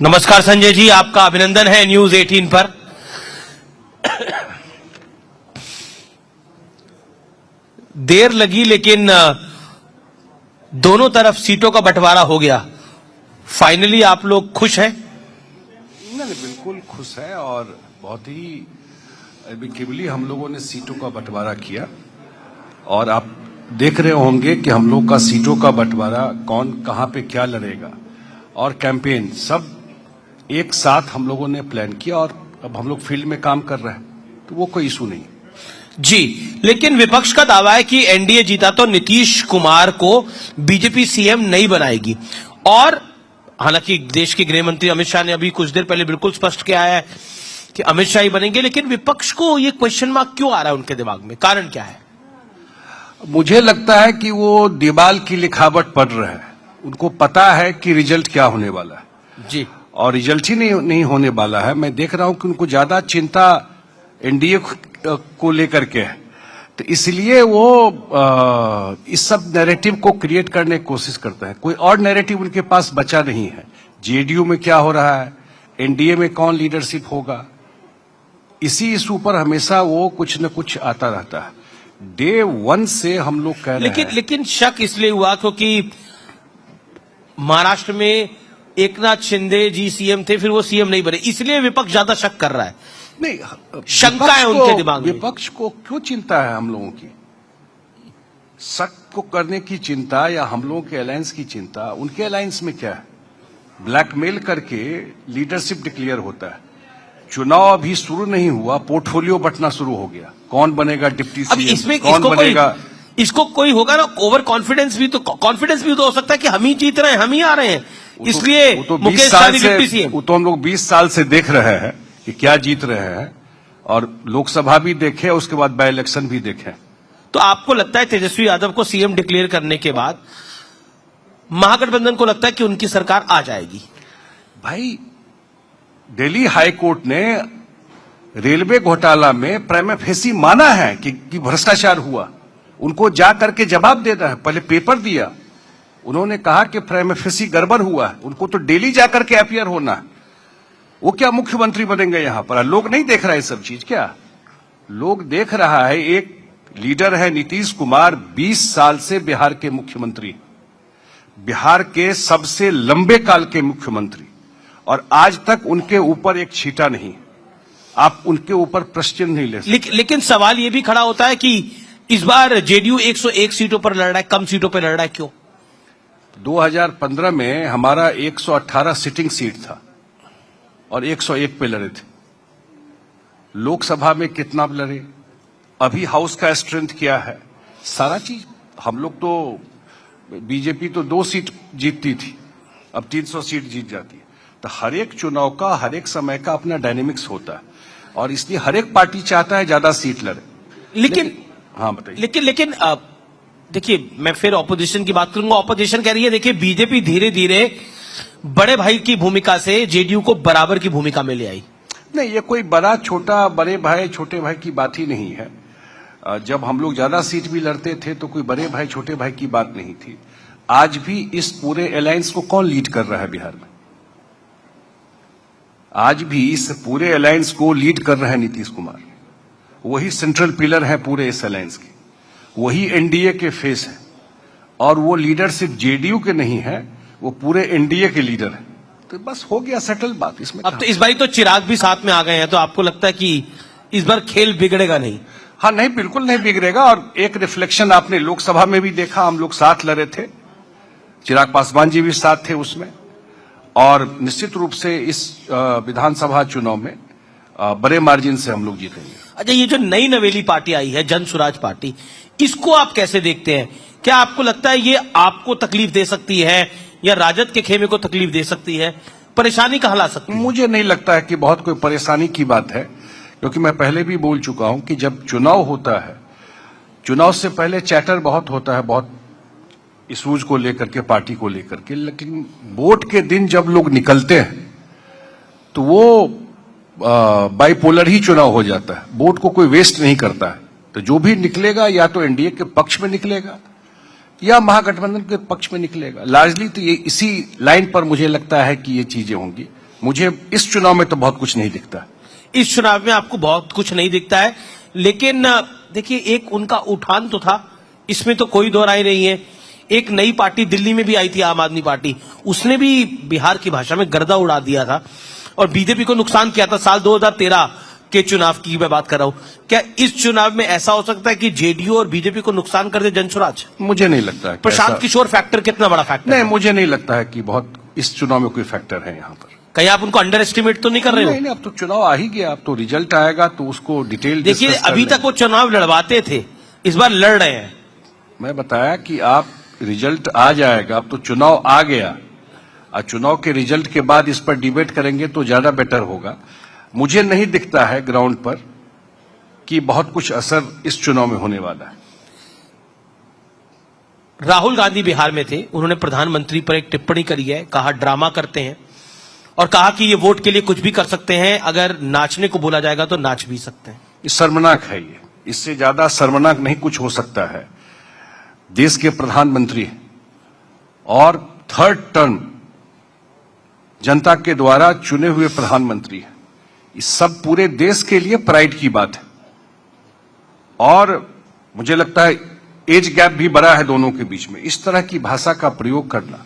नमस्कार संजय जी, आपका अभिनंदन है न्यूज 18 पर। देर लगी लेकिन दोनों तरफ सीटों का बंटवारा हो गया। फाइनली आप लोग खुश हैं? नहीं, बिल्कुल खुश है और बहुत ही एमिकेबली हम लोगों ने सीटों का बंटवारा किया और आप देख रहे होंगे कि हम लोग का सीटों का बंटवारा कौन कहां पे क्या लड़ेगा और कैंपेन सब एक साथ हम लोगों ने प्लान किया और अब हम लोग फील्ड में काम कर रहे हैं, तो वो कोई इशू नहीं जी। लेकिन विपक्ष का दावा है कि एनडीए जीता तो नीतीश कुमार को बीजेपी सीएम नहीं बनाएगी। और हालांकि देश के गृह मंत्री अमित शाह ने अभी कुछ देर पहले बिल्कुल स्पष्ट किया है कि अमित शाह ही बनेंगे, लेकिन विपक्ष को ये क्वेश्चन मार्क क्यों आ रहा है उनके दिमाग में? कारण क्या है? मुझे लगता है कि वो दीवाल की लिखावट पढ़ रहे हैं। उनको पता है कि रिजल्ट क्या होने वाला है जी, और रिजल्ट ही नहीं होने वाला है। मैं देख रहा हूं कि उनको ज्यादा चिंता एनडीए को लेकर के है, तो इसलिए वो इस सब नैरेटिव को क्रिएट करने की कोशिश करते हैं। कोई और नैरेटिव उनके पास बचा नहीं है। जेडीयू में क्या हो रहा है, एनडीए में कौन लीडरशिप होगा, इसी इशू पर हमेशा वो कुछ न कुछ आता रहता है। डे वन से हम लोग कह रहे हैं। लेकिन शक इसलिए हुआ क्योंकि महाराष्ट्र में एकनाथ शिंदे जी सीएम थे, फिर वो सीएम नहीं बने, इसलिए विपक्ष ज्यादा शक कर रहा है। नहीं, शंका है उनके दिमाग में। विपक्ष को क्यों चिंता है हम लोगों की? शक को करने की चिंता या हम लोगों के अलायंस की चिंता? उनके अलायंस में क्या है? ब्लैकमेल करके लीडरशिप डिक्लेयर होता है। चुनाव अभी शुरू नहीं हुआ, पोर्टफोलियो बंटना शुरू हो गया। कौन बनेगा डिप्टी सीएम, कौन बनेगा? इसको कोई होगा ना, ओवर कॉन्फिडेंस भी तो हो सकता है कि हम ही जीत रहे हैं, हम ही आ रहे हैं, इसलिए मुकेश सहनी डिप्टी सीएम। वो तो हम लोग 20 साल से देख रहे हैं कि क्या जीत रहे हैं, और लोकसभा भी देखे, उसके बाद बाय इलेक्शन भी देखे। तो आपको लगता है तेजस्वी यादव को सीएम डिक्लेयर करने के बाद महागठबंधन को लगता है कि उनकी सरकार आ जाएगी? भाई, दिल्ली हाई कोर्ट ने रेलवे घोटाला में प्राइमा फेसी माना है कि भ्रष्टाचार हुआ। उनको जा करके जवाब देना है। पहले पेपर दिया, उन्होंने कहा कि प्राइमा फेसी गड़बड़ हुआ है। उनको तो दिल्ली जाकर के अपीयर होना है। वो क्या मुख्यमंत्री बनेंगे यहां पर? लोग नहीं देख रहा है सब चीज क्या? लोग देख रहा है। एक लीडर है नीतीश कुमार, 20 साल से बिहार के मुख्यमंत्री, बिहार के सबसे लंबे काल के मुख्यमंत्री, और आज तक उनके ऊपर एक छींटा नहीं। आप उनके ऊपर प्रश्न नहीं ले सकते। लेकिन सवाल यह भी खड़ा होता है कि इस बार जेडीयू 101 सीटों पर लड़ रहा है, कम सीटों पर लड़ रहा है, क्यों? 2015 में हमारा 118 सिटिंग सीट था और 101 पे लड़े थे। लोकसभा में कितना लड़े, अभी हाउस का स्ट्रेंथ क्या है, सारा चीज। हम लोग तो, बीजेपी तो 2 सीट जीतती थी, अब 300 सीट जीत जाती है। तो हर एक चुनाव का, हर एक समय का अपना डायनेमिक्स होता है, और इसलिए हर एक पार्टी चाहता है ज्यादा सीट लड़े। लेकिन हाँ बताइए। लेकिन देखिए, मैं फिर ऑपोजिशन की बात करूंगा। ऑपोजिशन कह रही है, देखिए बीजेपी धीरे धीरे बड़े भाई की भूमिका से जेडीयू को बराबर की भूमिका में ले आई। नहीं, ये कोई बड़ा छोटा, बड़े भाई छोटे भाई की बात ही नहीं है। जब हम लोग ज्यादा सीट भी लड़ते थे तो कोई बड़े भाई छोटे भाई की बात नहीं थी। आज भी इस पूरे अलायंस को कौन लीड कर रहा है बिहार में? आज भी इस पूरे अलायंस को लीड कर रहे हैं नीतीश कुमार। वही सेंट्रल पिलर है पूरे इस अलायंस के, वही एनडीए के फेस है, और वो लीडर सिर्फ जेडीयू के नहीं है, वो पूरे एनडीए के लीडर है। तो बस हो गया सेटल बात इसमें। अब तो इस बार तो चिराग भी साथ में आ गए हैं, तो आपको लगता है कि इस बार खेल बिगड़ेगा नहीं? हाँ, नहीं, बिल्कुल नहीं बिगड़ेगा। और एक रिफ्लेक्शन आपने लोकसभा में भी देखा, हम लोग साथ लड़े थे, चिराग पासवान जी भी साथ थे उसमें, और निश्चित रूप से इस विधानसभा चुनाव में बड़े मार्जिन से हम लोग जीतेंगे। अच्छा, ये जो नई नवेली पार्टी आई है, जन स्वराज पार्टी, इसको आप कैसे देखते हैं? क्या आपको लगता है ये आपको तकलीफ दे सकती है, या राजद के खेमे को तकलीफ दे सकती है, परेशानी कहां ला सकती है? मुझे नहीं लगता है कि बहुत कोई परेशानी की बात है, क्योंकि मैं पहले भी बोल चुका हूं कि जब चुनाव होता है, चुनाव से पहले चैटर बहुत होता है, बहुत इशूज को लेकर के, पार्टी को लेकर के, लेकिन वोट के दिन जब लोग निकलते हैं तो वो बाइपोलर ही चुनाव हो जाता है। वोट को कोई वेस्ट नहीं करता है। तो जो भी निकलेगा या तो एनडीए के पक्ष में निकलेगा या महागठबंधन के पक्ष में निकलेगा। लार्जली तो ये इसी लाइन पर मुझे लगता है कि ये चीजें होंगी। मुझे इस चुनाव में तो बहुत कुछ नहीं दिखता। इस चुनाव में आपको बहुत कुछ नहीं दिखता है, लेकिन देखिए एक उनका उठान तो था, इसमें तो कोई दो राय नहीं है। एक नई पार्टी दिल्ली में भी आई थी, आम आदमी पार्टी, उसने भी बिहार की भाषा में गर्दा उड़ा दिया था और बीजेपी को नुकसान किया था। साल 2013 के चुनाव की मैं बात कर रहा हूं। क्या इस चुनाव में ऐसा हो सकता है कि जेडीयू और बीजेपी को नुकसान कर दे जनसुराज? मुझे नहीं लगता है। प्रशांत किशोर फैक्टर कितना बड़ा फैक्टर नहीं, है? मुझे नहीं लगता है कि बहुत इस चुनाव में कोई फैक्टर है यहाँ पर। कहीं आप उनको अंडर एस्टिमेट तो नहीं कर रहे हो? नहीं, अब तो चुनाव आ ही गया, अब तो रिजल्ट आएगा तो उसको डिटेल देखिए अभी तक वो चुनाव लड़वाते थे, इस बार लड़ रहे हैं। मैं बताया कि आप रिजल्ट आ जाएगा, अब तो चुनाव आ गया और चुनाव के रिजल्ट के बाद इस पर डिबेट करेंगे तो ज्यादा बेटर होगा। मुझे नहीं दिखता है ग्राउंड पर कि बहुत कुछ असर इस चुनाव में होने वाला है। राहुल गांधी बिहार में थे, उन्होंने प्रधानमंत्री पर एक टिप्पणी करी है, कहा ड्रामा करते हैं और कहा कि ये वोट के लिए कुछ भी कर सकते हैं, अगर नाचने को बोला जाएगा तो नाच भी सकते हैं। ये शर्मनाक है, ये इससे ज्यादा शर्मनाक नहीं कुछ हो सकता है। देश के प्रधानमंत्री और थर्ड टर्म जनता के द्वारा चुने हुए प्रधानमंत्री है, ये सब पूरे देश के लिए प्राइड की बात है। और मुझे लगता है एज गैप भी बड़ा है दोनों के बीच में। इस तरह की भाषा का प्रयोग करना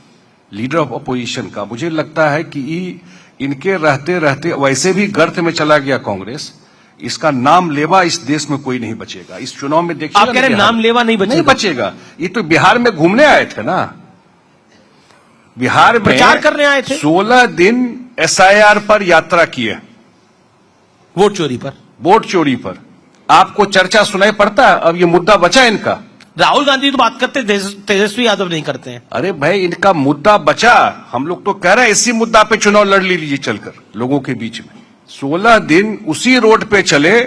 लीडर ऑफ अपोजिशन का, मुझे लगता है कि इनके रहते रहते वैसे भी गर्त में चला गया कांग्रेस, इसका नाम लेवा इस देश में कोई नहीं बचेगा। इस चुनाव में देखिए, आप कह रहे हैं नाम लेवा नहीं बचेगा? नहीं बचेगा। ये तो बिहार में घूमने आए थे ना, बिहार में प्रचार करने आए थे। 16 दिन एसआईआर पर यात्रा किए, वोट चोरी पर। वोट चोरी पर आपको चर्चा सुनाई पड़ता है? अब ये मुद्दा बचा इनका। राहुल गांधी तो बात करते, तेजस्वी यादव नहीं करते हैं। अरे भाई, इनका मुद्दा बचा। हम लोग तो कह रहे हैं इसी मुद्दा पे चुनाव लड़ लीजिए चलकर लोगों के बीच में। 16 दिन उसी रोड पे चले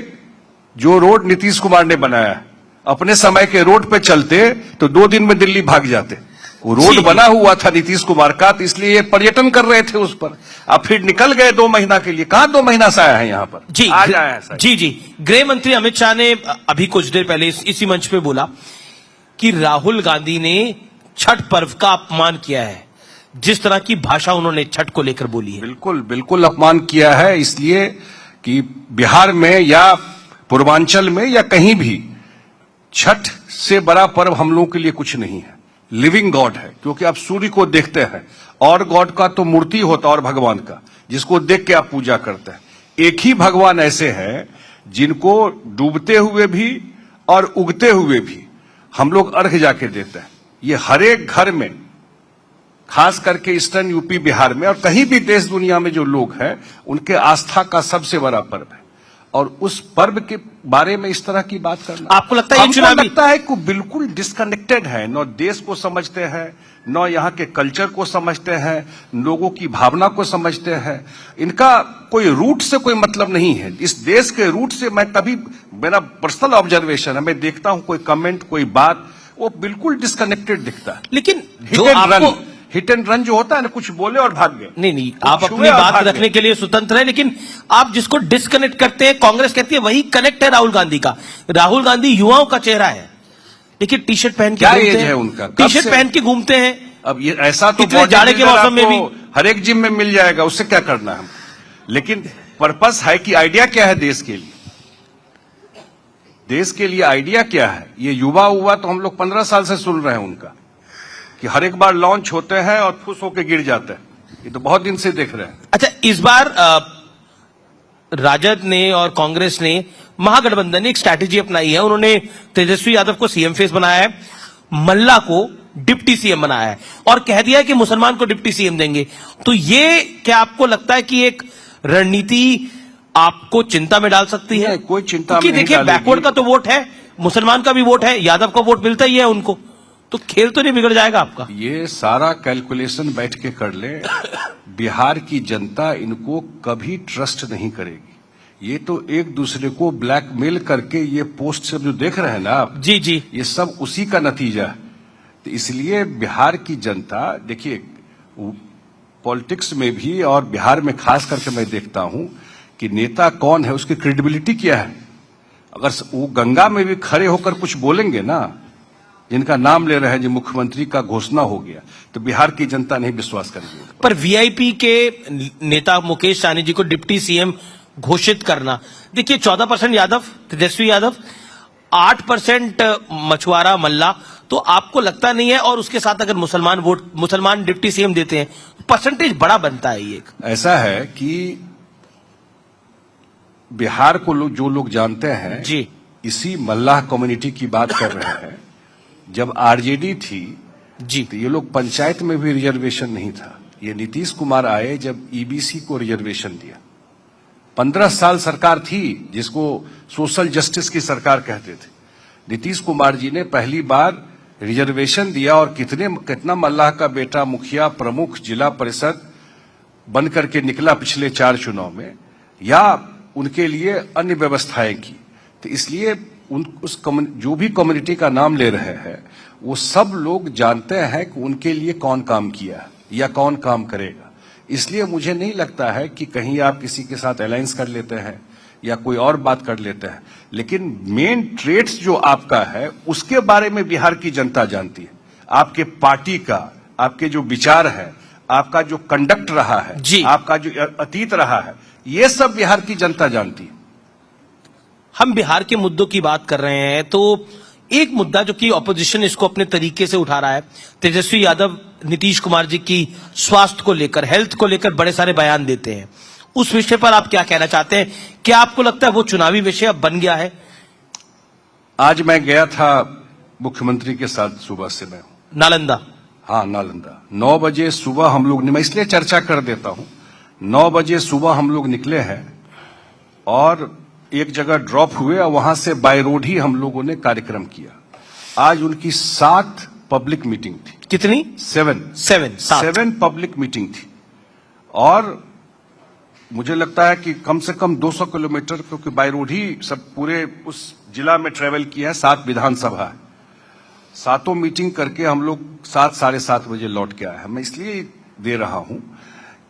जो रोड नीतीश कुमार ने बनाया है। अपने समय के रोड पे चलते तो 2 दिन में दिल्ली भाग जाते। वो रोड बना हुआ था नीतीश कुमार का, तो इसलिए ये पर्यटन कर रहे थे उस पर। अब फिर निकल गए 2 महीना के लिए। कहां 2 महीना से आया है यहाँ पर? जी आज आया है। जी, गृह मंत्री अमित शाह ने अभी कुछ देर पहले इसी मंच पे बोला कि राहुल गांधी ने छठ पर्व का अपमान किया है, जिस तरह की भाषा उन्होंने छठ को लेकर बोली है। बिल्कुल बिल्कुल अपमान किया है, इसलिए कि बिहार में या पूर्वांचल में या कहीं भी छठ से बड़ा पर्व हम लोगों के लिए कुछ नहीं है। लिविंग गॉड है, क्योंकि आप सूर्य को देखते हैं, और गॉड का तो मूर्ति होता है, और भगवान का जिसको देख के आप पूजा करते हैं। एक ही भगवान ऐसे हैं जिनको डूबते हुए भी और उगते हुए भी हम लोग अर्घ जाके देते हैं। ये हर एक घर में, खास करके ईस्टर्न यूपी बिहार में और कहीं भी देश दुनिया में जो लोग हैं, उनके आस्था का सबसे बड़ा पर्व है। और उस पर्व के बारे में इस तरह की बात करना, आपको लगता है ये चुनावी? लगता है कि बिल्कुल डिस्कनेक्टेड है। न देश को समझते हैं, न यहाँ के कल्चर को समझते हैं, लोगों की भावना को समझते हैं। इनका कोई रूट से कोई मतलब नहीं है। इस देश के रूट से मैं कभी, मेरा पर्सनल ऑब्जर्वेशन है, मैं देखता हूं कोई कमेंट, कोई बात, वो बिल्कुल डिस्कनेक्टेड दिखता है। लेकिन हिट एंड रन जो होता है ना, कुछ बोले और भाग गए। नहीं, आप अपनी बात रखने के लिए स्वतंत्र है, लेकिन आप जिसको डिस्कनेक्ट करते हैं, कांग्रेस कहती है वही कनेक्ट है राहुल गांधी का। राहुल गांधी युवाओं का चेहरा है, देखिए टी शर्ट पहन के क्या घूमते एज हैं, है उनका? टी शर्ट पहन के घूमते हैं। अब ये ऐसा तो इतने जाड़े के मौसम में भी हर एक जिम में मिल जाएगा, उससे क्या करना है? लेकिन पर्पस है कि आइडिया क्या है देश के लिए? देश के लिए आइडिया क्या है? ये युवा हुआ तो हम लोग 15 साल से सुन रहे हैं उनका, कि हर एक बार लॉन्च होते हैं और फुस होकर गिर जाते हैं। ये तो बहुत दिन से देख रहे हैं। अच्छा, इस बार राजद ने और कांग्रेस ने, महागठबंधन ने एक स्ट्रैटेजी अपनाई है। उन्होंने तेजस्वी यादव को सीएम फेस बनाया है, मल्ला को डिप्टी सीएम बनाया है और कह दिया है कि मुसलमान को डिप्टी सीएम देंगे। तो ये क्या आपको लगता है कि एक रणनीति आपको चिंता में डाल सकती है? कोई चिंता में क्योंकि देखिए, बैकवर्ड का तो वोट है, मुसलमान का भी वोट है, यादव का वोट मिलता ही है उनको, तो खेल तो नहीं बिगड़ जाएगा आपका? ये सारा कैलकुलेशन बैठ के कर ले, बिहार की जनता इनको कभी ट्रस्ट नहीं करेगी। ये तो एक दूसरे को ब्लैकमेल करके ये पोस्ट सब जो देख रहे हैं ना आप, जी, ये सब उसी का नतीजा है। तो इसलिए बिहार की जनता, देखिए पॉलिटिक्स में भी और बिहार में खास करके मैं देखता हूं कि नेता कौन है, उसकी क्रेडिबिलिटी क्या है। अगर वो गंगा में भी खड़े होकर कुछ बोलेंगे ना, जिनका नाम ले रहे हैं, जो मुख्यमंत्री का घोषणा हो गया, तो बिहार की जनता नहीं विश्वास करेगी। पर वीआईपी के नेता मुकेश सहनी जी को डिप्टी सीएम घोषित करना, देखिए 14% यादव, तेजस्वी यादव, 8% मछुआरा मल्ला, तो आपको लगता नहीं है? और उसके साथ अगर मुसलमान डिप्टी सीएम देते हैं, परसेंटेज बड़ा बनता है ये। ऐसा है कि बिहार को जो लोग जानते हैं जी, इसी मल्लाह कम्युनिटी की बात कर रहे हैं। जब आरजेडी थी जी, तो ये लोग पंचायत में भी रिजर्वेशन नहीं था। ये नीतीश कुमार आए जब ईबीसी को रिजर्वेशन दिया। 15 साल सरकार थी जिसको सोशल जस्टिस की सरकार कहते थे। नीतीश कुमार जी ने पहली बार रिजर्वेशन दिया और कितना मल्लाह का बेटा मुखिया, प्रमुख, जिला परिषद बन करके निकला पिछले 4 चुनाव में, या उनके लिए अन्य व्यवस्थाएं की। तो इसलिए जो भी कम्युनिटी का नाम ले रहे हैं, वो सब लोग जानते हैं कि उनके लिए कौन काम किया या कौन काम करेगा। इसलिए मुझे नहीं लगता है कि कहीं आप किसी के साथ अलायंस कर लेते हैं या कोई और बात कर लेते हैं, लेकिन मेन ट्रेड्स जो आपका है उसके बारे में बिहार की जनता जानती है। आपके पार्टी का, आपके जो विचार है, आपका जो कंडक्ट रहा है, आपका जो अतीत रहा है, ये सब बिहार की जनता जानती है। हम बिहार के मुद्दों की बात कर रहे हैं, तो एक मुद्दा जो कि ऑपोजिशन इसको अपने तरीके से उठा रहा है, तेजस्वी यादव नीतीश कुमार जी की स्वास्थ्य को लेकर, हेल्थ को लेकर बड़े सारे बयान देते हैं। उस विषय पर आप क्या कहना चाहते हैं? क्या आपको लगता है वो चुनावी विषय अब बन गया है? आज मैं गया था मुख्यमंत्री के साथ सुबह से, मैं नालंदा। हाँ, नालंदा। 9 बजे सुबह हम लोग, मैं इसलिए चर्चा कर देता हूं, 9 बजे सुबह हम लोग निकले हैं और एक जगह ड्रॉप हुए और वहां से बाय रोड ही हम लोगों ने कार्यक्रम किया। आज उनकी 7 पब्लिक मीटिंग थी। कितनी? 7 पब्लिक मीटिंग थी। और मुझे लगता है कि कम से कम 200 किलोमीटर, क्योंकि बाय रोड ही सब पूरे उस जिला में ट्रेवल किया है। 7 विधानसभा है, 7 मीटिंग करके हम लोग 7 साढ़े 7 बजे लौट के आए हैं। मैं इसलिए दे रहा हूं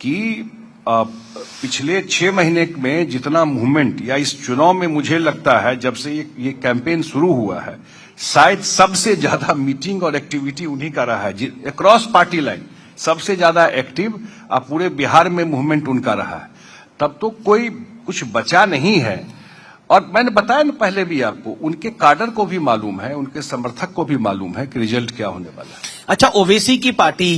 कि पिछले 6 महीने में जितना मूवमेंट, या इस चुनाव में मुझे लगता है जब से ये कैंपेन शुरू हुआ है, शायद सबसे ज्यादा मीटिंग और एक्टिविटी उन्हीं का रहा है। अक्रॉस पार्टी लाइन सबसे ज्यादा एक्टिव पूरे बिहार में मूवमेंट उनका रहा है। तब तो कोई कुछ बचा नहीं है। और मैंने बताया ना पहले भी आपको, उनके काडर को भी मालूम है, उनके समर्थक को भी मालूम है कि रिजल्ट क्या होने वाला है। अच्छा, ओवैसी की पार्टी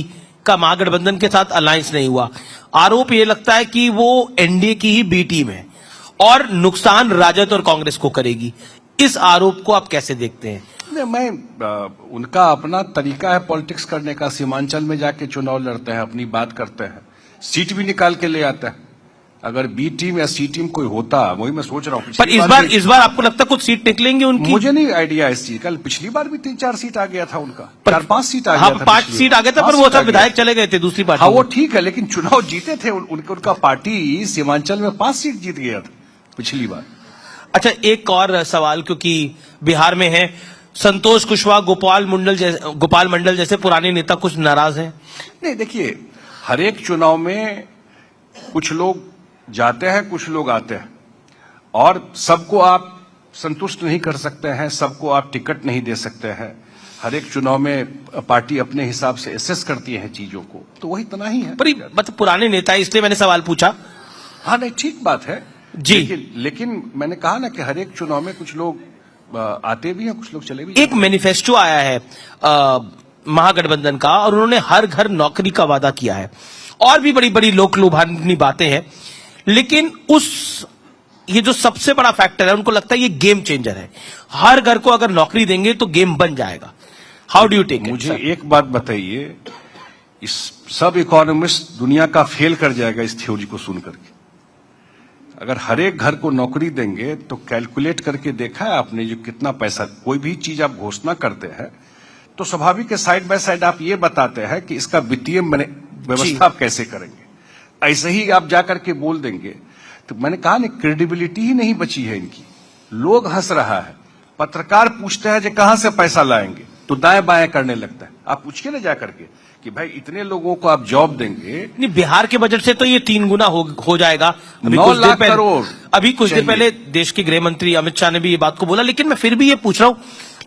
का महागठबंधन के साथ अलायंस नहीं हुआ। आरोप ये लगता है कि वो एनडीए की ही बी टीम है और नुकसान राजद और कांग्रेस को करेगी। इस आरोप को आप कैसे देखते हैं? उनका अपना तरीका है पॉलिटिक्स करने का। सीमांचल में जाके चुनाव लड़ते हैं, अपनी बात करते हैं, सीट भी निकाल के ले आते हैं। अगर बी टीम या सी टीम कोई होता, वही मैं सोच रहा हूँ। पर इस बार आपको लगता है कुछ सीट निकलेंगे उनकी? मुझे नहीं आइडिया इस चीज का। पिछली बार भी 3-4 सीट आ गया था उनका, 4-5 सीट आ गया था। 5 सीट आ गया था, पर वो सब विधायक चले गए थे दूसरी पार्टी। हाँ, वो ठीक है, लेकिन चुनाव जीते थे उनका पार्टी सीमांचल में 5 सीट जीत गया था पिछली बार। अच्छा, एक और सवाल, क्योंकि बिहार में है, संतोष कुशवाहा, गोपाल मंडल जैसे पुराने नेता कुछ नाराज हैं। नहीं, देखिए, हर एक चुनाव में कुछ लोग जाते हैं, कुछ लोग आते हैं, और सबको आप संतुष्ट नहीं कर सकते हैं, सबको आप टिकट नहीं दे सकते हैं। हर एक चुनाव में पार्टी अपने हिसाब से एसेस करती है चीजों को, तो वही तना ही है। पर मतलब पुराने नेता, इसलिए मैंने सवाल पूछा। हाँ, नहीं, ठीक बात है जी, लेकिन मैंने कहा ना कि हर एक चुनाव में कुछ लोग आते भी हैं, कुछ लोग चले भी। एक मैनिफेस्टो आया है महागठबंधन का, और उन्होंने हर घर नौकरी का वादा किया है, और भी बड़ी बड़ी लोक लुभावनी बातें हैं, लेकिन ये जो सबसे बड़ा फैक्टर है, उनको लगता है ये गेम चेंजर है। हर घर को अगर नौकरी देंगे तो गेम बन जाएगा। How do you take it? मुझे एक बात बताइए, इस सब इकोनॉमिस्ट दुनिया का फेल कर जाएगा इस थ्योरी को सुन करके। अगर हर एक घर को नौकरी देंगे तो कैलकुलेट करके देखा है आपने, जो कितना पैसा, कोई भी चीज आप घोषणा करते हैं तो स्वाभाविक है साइड बाय साइड आप ये बताते हैं कि इसका वित्तीय व्यवस्था आप कैसे करेंगे। ऐसे ही आप जाकर के बोल देंगे तो मैंने कहा ना, क्रेडिबिलिटी ही नहीं बची है इनकी। लोग हंस रहा है, पत्रकार पूछते हैं जो कहां से पैसा लाएंगे, तो दाएं बाएं करने लगता है। आप पूछिए ना जाकर के कि भाई इतने लोगों को आप जॉब देंगे। नहीं, बिहार के बजट से तो ये 3 गुना हो जाएगा। 9 लाख करोड़। अभी कुछ देर पहले देश के गृह मंत्री अमित शाह ने भी ये बात को बोला, लेकिन मैं फिर भी ये पूछ रहा हूं,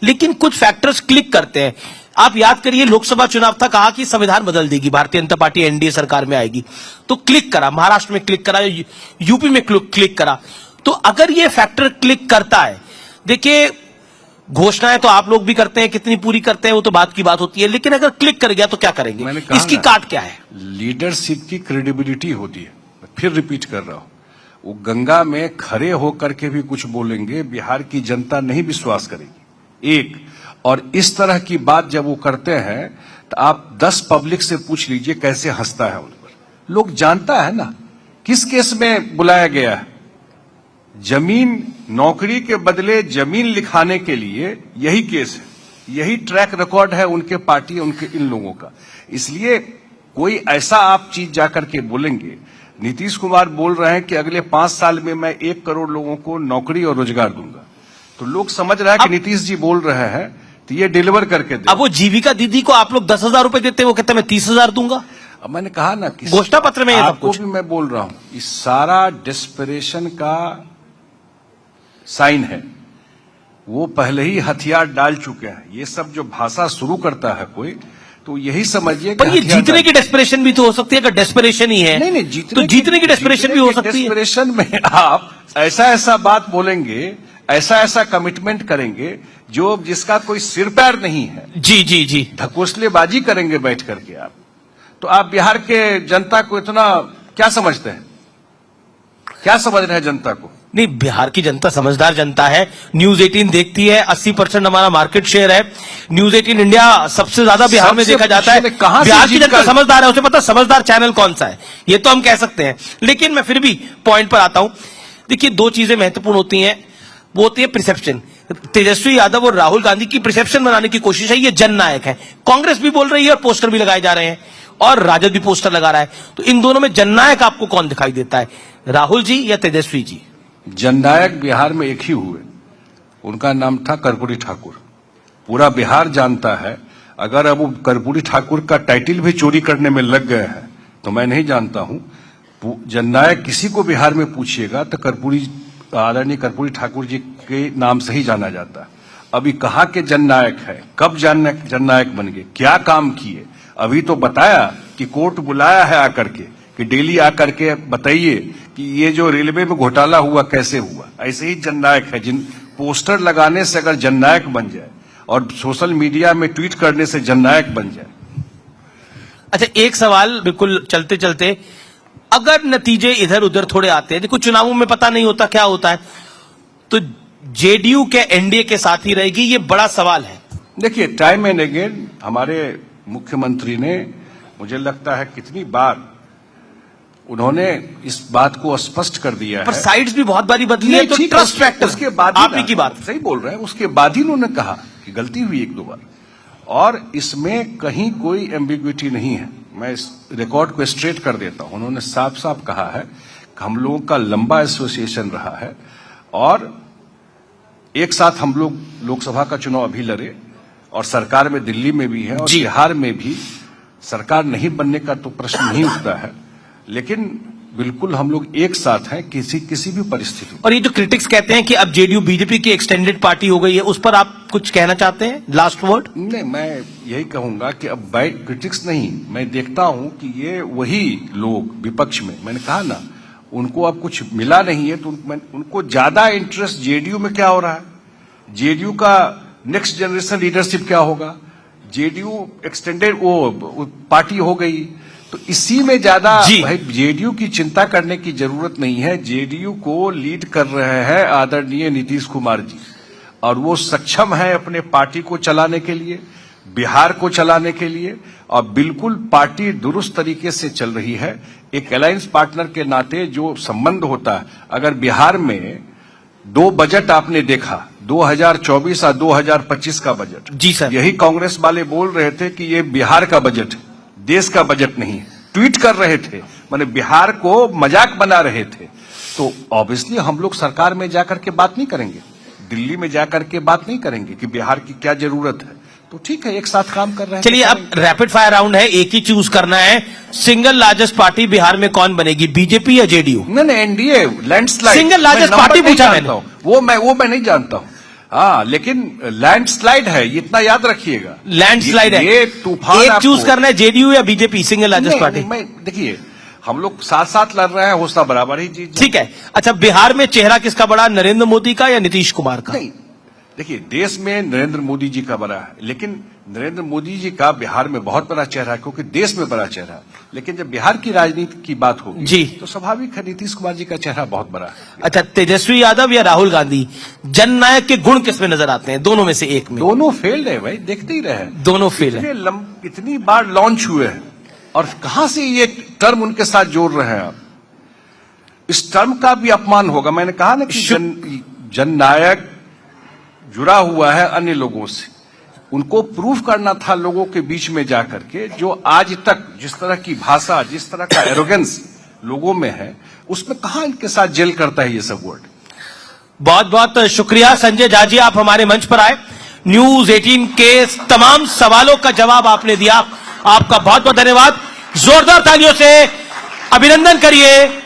लेकिन कुछ फैक्टर्स क्लिक करते हैं। आप याद करिए, लोकसभा चुनाव था, कहा कि संविधान बदल देगी भारतीय जनता पार्टी, एनडीए सरकार में आएगी, तो क्लिक करा, महाराष्ट्र में क्लिक करा, यूपी में क्लिक करा। तो अगर ये फैक्टर क्लिक करता है, देखिए घोषणाएं तो आप लोग भी करते हैं, कितनी पूरी करते हैं वो तो बात की बात होती है, लेकिन अगर क्लिक कर गया तो क्या करेंगे? इसकी काट क्या है? लीडरशिप की क्रेडिबिलिटी होती है। फिर रिपीट कर रहा हूं, वो गंगा में खड़े होकर के भी कुछ बोलेंगे, बिहार की जनता नहीं विश्वास करेगी। एक, और इस तरह की बात जब वो करते हैं तो आप 10 पब्लिक से पूछ लीजिए कैसे हंसता है उन पर। लोग जानता है ना किस केस में बुलाया गया है। जमीन, नौकरी के बदले जमीन लिखाने के लिए यही केस है, यही ट्रैक रिकॉर्ड है उनके पार्टी, उनके इन लोगों का। इसलिए कोई ऐसा आप चीज जाकर के बोलेंगे। नीतीश कुमार बोल रहे हैं कि अगले 5 साल में मैं 1 करोड़ लोगों को नौकरी और रोजगार दूंगा, तो लोग समझ रहे हैं कि नीतीश जी बोल रहे हैं तो ये डिलीवर करके दे। अब वो जीविका दीदी को आप लोग 10,000 रुपए देते हैं, वो कहते हैं मैं 30,000 दूंगा। अब मैंने कहा ना कि घोषणा पत्र में ये सब कुछ भी मैं बोल रहा हूं, इस सारा डेस्परेशन का साइन है। वो पहले ही हथियार डाल चुके हैं। ये सब जो भाषा शुरू करता है कोई, तो यही समझिए। पर ये जीतने की डेस्परेशन भी तो हो सकती है, अगर डेस्परेशन ही है। नहीं, जीतने की डेस्परेशन भी हो सकती है। डेस्परेशन में आप ऐसा ऐसा बात बोलेंगे, ऐसा ऐसा कमिटमेंट करेंगे जो जिसका कोई सिर पैर नहीं है। जी जी जी, ढकोसलेबाजी करेंगे बैठ करके आप। तो आप बिहार के जनता को इतना क्या समझते हैं? क्या समझ रहे हैं जनता को? नहीं, बिहार की जनता समझदार जनता है। न्यूज 18 देखती है, 80% हमारा मार्केट शेयर है। न्यूज 18 इंडिया सबसे ज्यादा बिहार में देखा जाता है। बिहार की जनता समझदार है, उसे पता समझदार चैनल कौन सा है, ये तो हम कह सकते हैं। लेकिन मैं फिर भी पॉइंट पर आता हूं। देखिए, 2 चीजें महत्वपूर्ण होती हैं, वो होती है परसेप्शन। तेजस्वी यादव और राहुल गांधी की परसेप्शन बनाने की कोशिश है, ये जननायक है। कांग्रेस भी बोल रही है और पोस्टर भी लगाए जा रहे हैं, और राजद भी पोस्टर लगा रहा है। तो इन दोनों में जननायक आपको कौन दिखाई देता है, राहुल जी या तेजस्वी जी? जननायक बिहार में एक ही हुए, उनका नाम था कर्पूरी ठाकुर। पूरा बिहार जानता है। अगर अब वो कर्पूरी ठाकुर का टाइटल भी चोरी करने में लग गए हैं तो मैं नहीं जानता हूं। जननायक किसी को बिहार में पूछिएगा तो आदरणीय कर्पूरी ठाकुर जी के नाम से ही जाना जाता है। अभी कहा के जननायक है, कब जननायक बन गए, क्या काम किए? अभी तो बताया कि कोर्ट बुलाया है आकर के कि डेली आकर के बताइए कि ये जो रेलवे में घोटाला हुआ कैसे हुआ। ऐसे ही जननायक है, जिन पोस्टर लगाने से अगर जननायक बन जाए और सोशल मीडिया में ट्वीट करने से जननायक बन जाए। अच्छा, एक सवाल बिल्कुल चलते चलते, अगर नतीजे इधर उधर थोड़े आते हैं, देखो चुनावों में पता नहीं होता क्या होता है, तो जेडीयू के एनडीए के साथ ही रहेगी, ये बड़ा सवाल है। देखिए, टाइम एंड अगेन हमारे मुख्यमंत्री ने, मुझे लगता है कितनी बार उन्होंने इस बात को स्पष्ट कर दिया है। पर साइड्स भी बहुत बारी बदली है, तो ट्रस्ट फैक्टर उसके बाद आप ही की बात सही बोल रहे हैं। उसके बाद ही उन्होंने कहा कि गलती हुई 1-2 बार, और इसमें कहीं कोई एम्बिग्विटी नहीं है। मैं इस रिकॉर्ड को स्ट्रेट कर देता हूं। उन्होंने साफ साफ कहा है कि हम लोगों का लंबा एसोसिएशन रहा है, और एक साथ हम लोग लोकसभा का चुनाव अभी लड़े, और सरकार में दिल्ली में भी है और बिहार में भी सरकार नहीं बनने का तो प्रश्न नहीं उठता है। लेकिन बिल्कुल हम लोग एक साथ हैं किसी भी परिस्थिति। और ये जो क्रिटिक्स कहते हैं कि अब जेडीयू बीजेपी की एक्सटेंडेड पार्टी हो गई है, उस पर आप कुछ कहना चाहते हैं? Last word? नहीं, मैं यही कहूंगा कि अब बाइट क्रिटिक्स नहीं, मैं देखता हूं कि ये वही लोग विपक्ष में, मैंने कहा ना, उनको अब कुछ मिला नहीं है, तो उनको ज्यादा इंटरेस्ट जेडीयू में क्या हो रहा है, जेडीयू का नेक्स्ट जनरेशन लीडरशिप क्या होगा, जेडीयू एक्सटेंडेड वो पार्टी हो गई, तो इसी में ज्यादा भाई जेडीयू की चिंता करने की जरूरत नहीं है। जेडीयू को लीड कर रहे हैं आदरणीय नीतीश कुमार जी, और वो सक्षम है अपने पार्टी को चलाने के लिए, बिहार को चलाने के लिए, और बिल्कुल पार्टी दुरुस्त तरीके से चल रही है। एक अलायंस पार्टनर के नाते जो संबंध होता है, अगर बिहार में 2 बजट आपने देखा, 2024 और 2025 का बजट, जी सर, यही कांग्रेस वाले बोल रहे थे कि ये बिहार का बजट है, देश का बजट नहीं है, ट्वीट कर रहे थे, माने बिहार को मजाक बना रहे थे। तो ऑब्वियसली हम लोग सरकार में जाकर के बात नहीं करेंगे, दिल्ली में जाकर के बात नहीं करेंगे कि बिहार की क्या जरूरत है। तो ठीक है, एक साथ काम कर रहे हैं। चलिए, अब रैपिड फायर राउंड है, एक ही चूज करना है। सिंगल लार्जेस्ट पार्टी बिहार में कौन बनेगी, बीजेपी या जेडीयू? नहीं, NDA landslide. Single largest party पूछा मैंने। वो मैं नहीं जानता हूं। हाँ, लेकिन लैंडस्लाइड है, ये इतना याद रखिएगा। लैंडस्लाइड है, ये तूफान एक आपको- चूज करना है, जेडीयू या बीजेपी, सिंगल लार्जेस्ट पार्टी। देखिए, हम लोग साथ साथ लड़ रहे हैं, हौसला बराबर ही चीज। ठीक है। अच्छा, बिहार में चेहरा किसका बड़ा, नरेंद्र मोदी का या नीतीश कुमार का? नहीं, देखिए, देश में नरेंद्र मोदी जी का बड़ा है, लेकिन नरेंद्र मोदी जी का बिहार में बहुत बड़ा चेहरा है, क्योंकि देश में बड़ा चेहरा है। लेकिन जब बिहार की राजनीति की बात होगी जी, तो स्वाभाविक है नीतीश कुमार जी का चेहरा बहुत बड़ा है। अच्छा, तेजस्वी यादव या राहुल गांधी, जननायक के गुण किसमें नजर आते हैं? दोनों में से एक में। दोनों फेल्ड है भाई, देखते ही रहे। दोनों फेल है। इतनी बार लॉन्च हुए हैं, और कहां से ये टर्म उनके साथ जोड़ रहे हैं आप? इस टर्म का भी अपमान होगा। मैंने कहा ना कि जननायक जुड़ा हुआ है अन्य लोगों से, उनको प्रूफ करना था लोगों के बीच में जाकर के। जो आज तक जिस तरह की भाषा, जिस तरह का एरोगेंस लोगों में है, उसमें कहां इनके साथ जेल करता है ये सब वर्ड। बहुत बहुत शुक्रिया संजय झा जी, आप हमारे मंच पर आए, न्यूज 18 के तमाम सवालों का जवाब आपने दिया, आपका बहुत बहुत धन्यवाद। जोरदार तालियों से अभिनंदन करिए